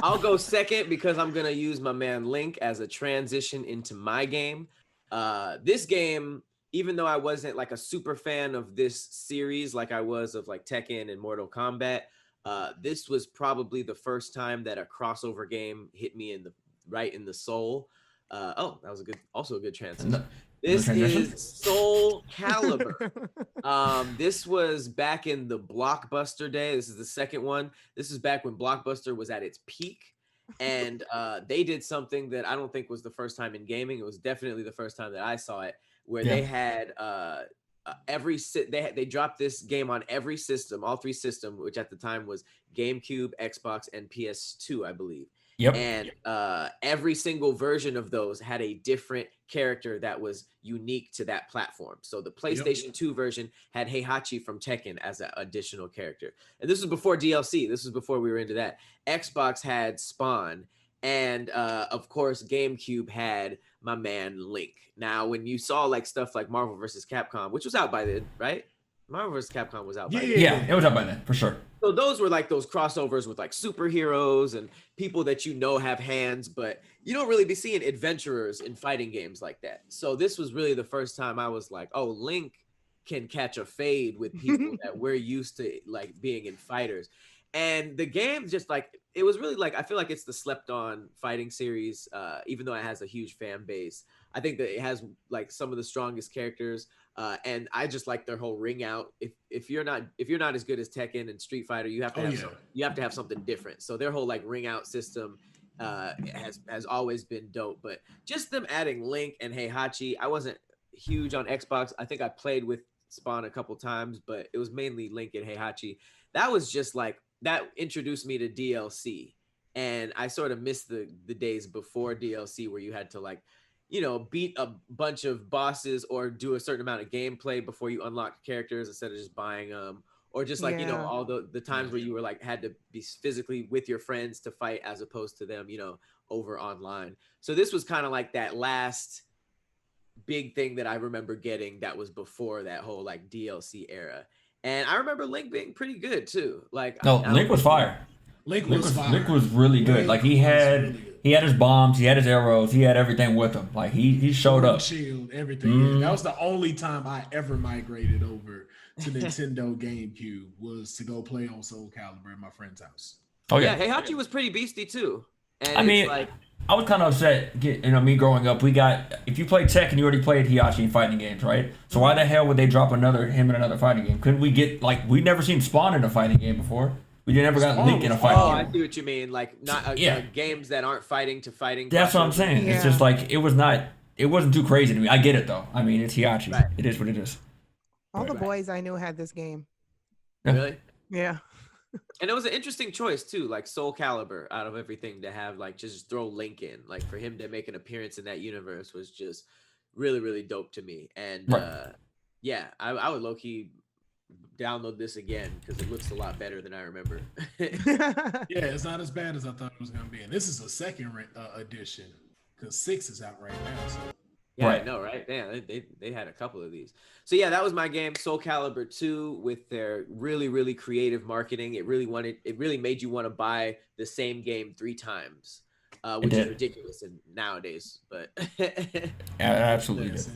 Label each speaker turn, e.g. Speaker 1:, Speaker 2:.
Speaker 1: I'll go second because I'm gonna use my man Link as a transition into my game. This game, even though I wasn't like a super fan of this series like I was of like Tekken and Mortal Kombat, this was probably the first time that a crossover game hit me in the right in the soul. Oh, that was also a good transition.
Speaker 2: No
Speaker 1: This
Speaker 2: transition.
Speaker 1: is Soul Calibur. This was back in the Blockbuster day. This is the second one. This is back when Blockbuster was at its peak. And they did something that I don't think was the first time in gaming. It was definitely the first time that I saw it, where
Speaker 2: Yeah.
Speaker 1: they had they dropped this game on every system, all three systems, which at the time was GameCube, Xbox, and PS2, I believe.
Speaker 2: Yep.
Speaker 1: And every single version of those had a different character that was unique to that platform. So the PlayStation 2 version had Heihachi from Tekken as an additional character. And this was before DLC. This was before we were into that. Xbox had Spawn. And of course, GameCube had my man Link. Now, when you saw like stuff like Marvel vs. Capcom, which was out by then, right? Marvel vs. Capcom was out by then.
Speaker 2: Yeah, it was up by then for sure.
Speaker 1: So those were like those crossovers with like superheroes and people that you know have hands, but you don't really be seeing adventurers in fighting games like that. So this was really the first time I was like, oh, Link can catch a fade with people that we're used to like being in fighters. And the game just like it was really like I feel like it's the slept on fighting series, even though it has a huge fan base. I think that it has like some of the strongest characters. And I just like their whole ring out. If you're not as good as Tekken and Street Fighter, you have to have something different. So their whole like ring out system has always been dope. But just them adding Link and Heihachi, I wasn't huge on Xbox. I think I played with Spawn a couple times, but it was mainly Link and Heihachi. That was just like that introduced me to DLC, and I sort of missed the days before DLC where you had to like beat a bunch of bosses or do a certain amount of gameplay before you unlock characters instead of just buying them, or just like all the times where you were like had to be physically with your friends to fight as opposed to them over online. So this was kind of like that last big thing that I remember getting that was before that whole like DLC era. And I remember Link being pretty good too. Like
Speaker 2: No,
Speaker 1: I
Speaker 2: Link
Speaker 1: don't
Speaker 2: was
Speaker 1: think
Speaker 2: fire.
Speaker 3: Link was fire.
Speaker 2: Link was really good.
Speaker 3: Link
Speaker 2: like
Speaker 3: was really good.
Speaker 2: he had his bombs, he had his arrows, he had everything with him. Like he showed up.
Speaker 3: Shield, everything. That was the only time I ever migrated over to Nintendo GameCube was to go play on Soul Calibur at my friend's house.
Speaker 2: Oh yeah.
Speaker 1: Heihachi was pretty beastie too. And
Speaker 2: I mean,
Speaker 1: like,
Speaker 2: I was kind of upset. Me growing up, if you played Tekken, you already played Heihachi in fighting games, right? So why the hell would they drop him in another fighting game? Couldn't we get we'd never seen Spawn in a fighting game before? We never got Link in a fighting game.
Speaker 1: I see what you mean. Like not games that aren't fighting to fighting.
Speaker 2: That's what I'm saying. Yeah. It's just like it wasn't too crazy to me. I get it though. I mean, it's Heihachi. Right. It is what it is.
Speaker 4: All the boys I knew had this game.
Speaker 1: Really?
Speaker 4: Yeah.
Speaker 1: And it was an interesting choice too, like Soul Calibur out of everything to have like just throw Link in. Like for him to make an appearance in that universe was just really, really dope to me. And I would low-key download this again because it looks a lot better than I remember.
Speaker 3: Yeah, it's not as bad as I thought it was gonna be. And this is a second edition because 6 is out right now. So.
Speaker 1: Yeah, right. I know, right? Yeah, they had a couple of these. So yeah, that was my game, Soul Calibur 2, with their really, really creative marketing. It really made you want to buy the same game 3 times, which is ridiculous nowadays. But
Speaker 2: absolutely.
Speaker 3: Yes,